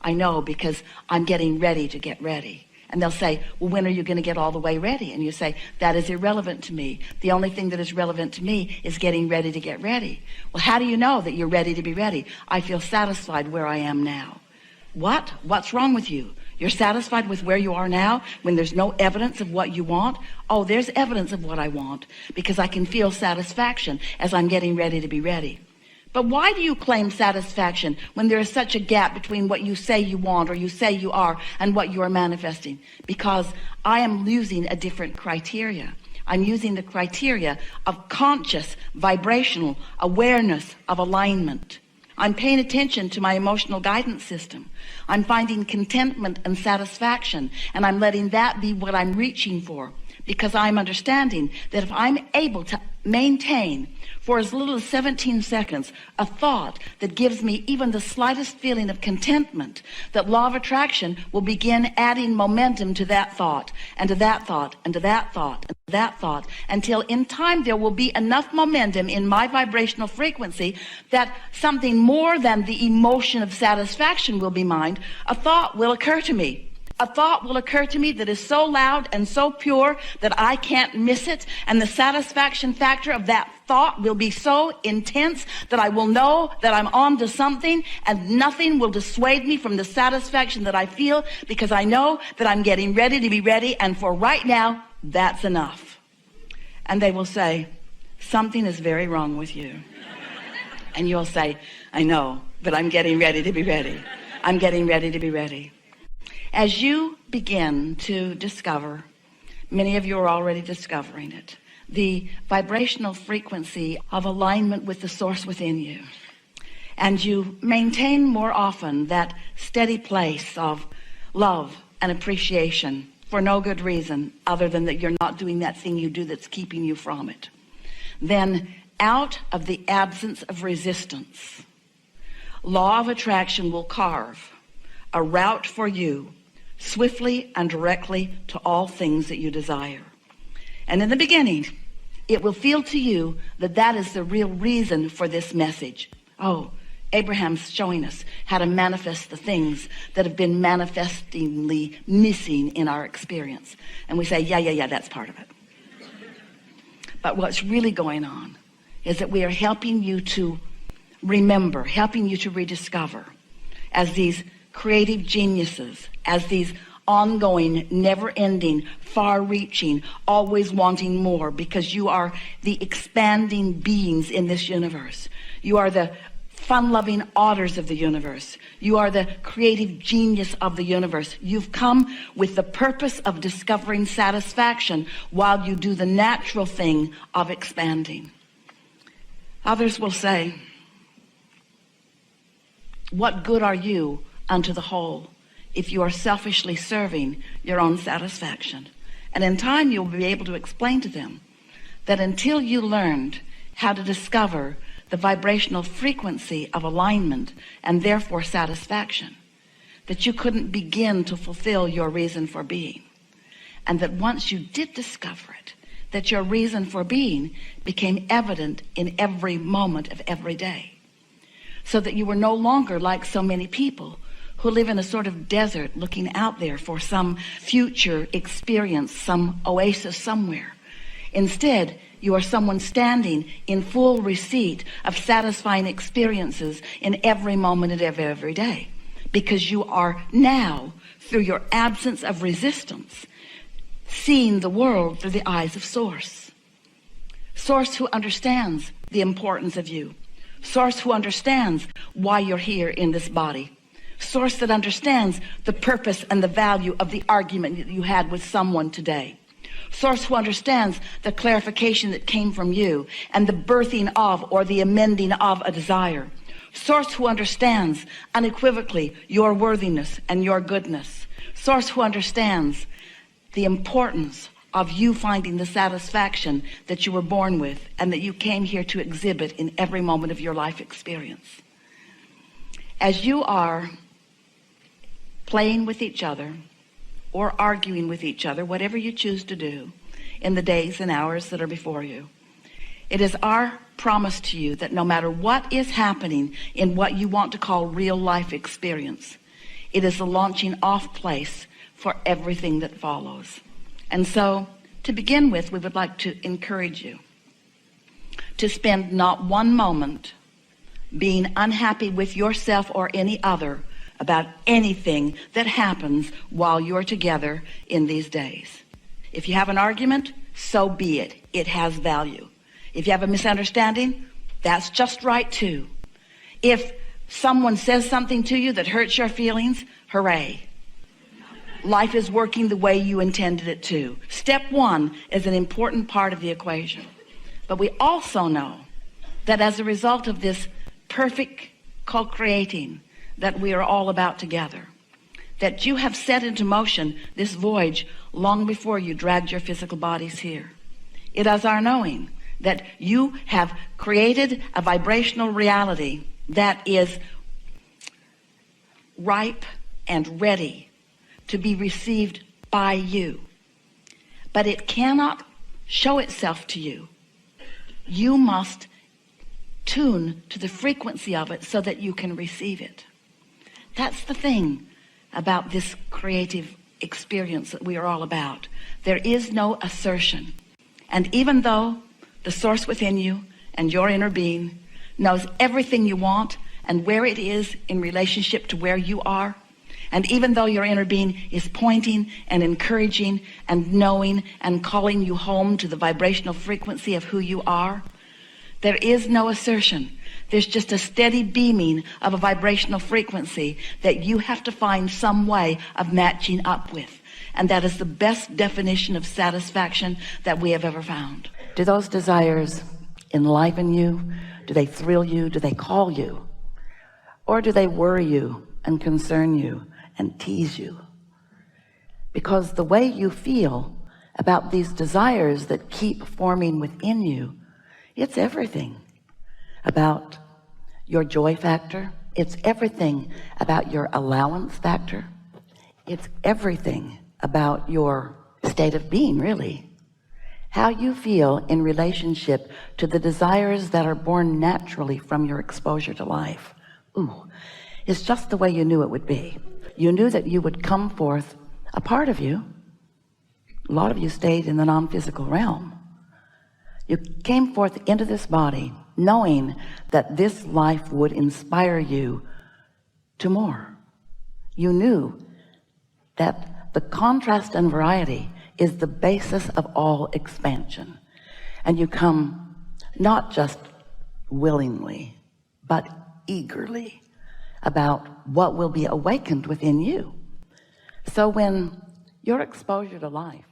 I know because I'm getting ready to get ready. And they'll say, well, when are you going to get all the way ready? And you say, that is irrelevant to me. The only thing that is relevant to me is getting ready to get ready. Well, how do you know that you're ready to be ready? I feel satisfied where I am now. What? What's wrong with you? You're satisfied with where you are now when there's no evidence of what you want? Oh, there's evidence of what I want because I can feel satisfaction as I'm getting ready to be ready. But why do you claim satisfaction when there is such a gap between what you say you want or you say you are and what you are manifesting? Because I am using a different criteria. I'm using the criteria of conscious, vibrational awareness of alignment. I'm paying attention to my emotional guidance system. I'm finding contentment and satisfaction, and I'm letting that be what I'm reaching for, because I'm understanding that if I'm able to maintain for as little as 17 seconds a thought that gives me even the slightest feeling of contentment, that law of attraction will begin adding momentum to that thought and to that thought and to that thought and to that thought, until in time there will be enough momentum in my vibrational frequency that something more than the emotion of satisfaction will be mine. A thought will occur to me. A thought will occur to me that is so loud and so pure that I can't miss it. And the satisfaction factor of that thought will be so intense that I will know that I'm on to something, and nothing will dissuade me from the satisfaction that I feel, because I know that I'm getting ready to be ready. And for right now, that's enough. And they will say, something is very wrong with you. And you'll say, I know, but I'm getting ready to be ready. I'm getting ready to be ready. As you begin to discover, many of you are already discovering it, the vibrational frequency of alignment with the source within you, and you maintain more often that steady place of love and appreciation for no good reason other than that you're not doing that thing you do that's keeping you from it, then out of the absence of resistance, law of attraction will carve a route for you swiftly and directly to all things that you desire. And in the beginning, it will feel to you that that is the real reason for this message. Oh, Abraham's showing us how to manifest the things that have been manifestingly missing in our experience. And we say, yeah, that's part of it. But what's really going on is that we are helping you to remember, helping you to rediscover as these creative geniuses, as these ongoing, never-ending, far-reaching, always wanting more, because you are the expanding beings in this universe. You are the fun-loving otters of the universe. You are the creative genius of the universe. You've come with the purpose of discovering satisfaction while you do the natural thing of expanding. Others will say, what good are you unto the whole if you are selfishly serving your own satisfaction? And in time you'll be able to explain to them that until you learned how to discover the vibrational frequency of alignment and therefore satisfaction, that you couldn't begin to fulfill your reason for being. And that once you did discover it, that your reason for being became evident in every moment of every day, so that you were no longer like so many people who live in a sort of desert looking out there for some future experience, some oasis somewhere. Instead, you are someone standing in full receipt of satisfying experiences in every moment of every day, because you are now, through your absence of resistance, seeing the world through the eyes of Source. Source who understands the importance of you. Source who understands why you're here in this body. Source that understands the purpose and the value of the argument that you had with someone today. Source who understands the clarification that came from you and the birthing of or the amending of a desire. Source who understands unequivocally your worthiness and your goodness. Source who understands the importance of you finding the satisfaction that you were born with and that you came here to exhibit in every moment of your life experience. As you are playing with each other or arguing with each other, whatever you choose to do in the days and hours that are before you, it is our promise to you that no matter what is happening in what you want to call real life experience, It is the launching off place for everything that follows. And so, to begin with, we would like to encourage you to spend not one moment being unhappy with yourself or any other about anything that happens while you're together in these days. If you have an argument, so be it. It has value. If you have a misunderstanding, that's just right too. If someone says something to you that hurts your feelings, hooray. Life is working the way you intended it to. Step one is an important part of the equation. But we also know that as a result of this perfect co-creating that we are all about together, that you have set into motion this voyage long before you dragged your physical bodies here. It is our knowing that you have created a vibrational reality that is ripe and ready to be received by you. But it cannot show itself to you. You must tune to the frequency of it so that you can receive it. That's the thing about this creative experience that we are all about. There is no assertion. And even though the source within you and your inner being knows everything you want and where it is in relationship to where you are, and even though your inner being is pointing and encouraging and knowing and calling you home to the vibrational frequency of who you are, there is no assertion. There's just a steady beaming of a vibrational frequency that you have to find some way of matching up with. And that is the best definition of satisfaction that we have ever found. Do those desires enliven you? Do they thrill you? Do they call you? Or do they worry you and concern you and tease you? Because the way you feel about these desires that keep forming within you, it's everything about your joy factor. It's everything about your allowance factor. It's everything about your state of being, really. How you feel in relationship to the desires that are born naturally from your exposure to life. It's just the way you knew it would be. You knew that you would come forth, a part of you. A lot of you stayed in the non-physical realm. You came forth into this body knowing that this life would inspire you to more. You knew that the contrast and variety is the basis of all expansion. And you come not just willingly, but eagerly about what will be awakened within you. So when your exposure to life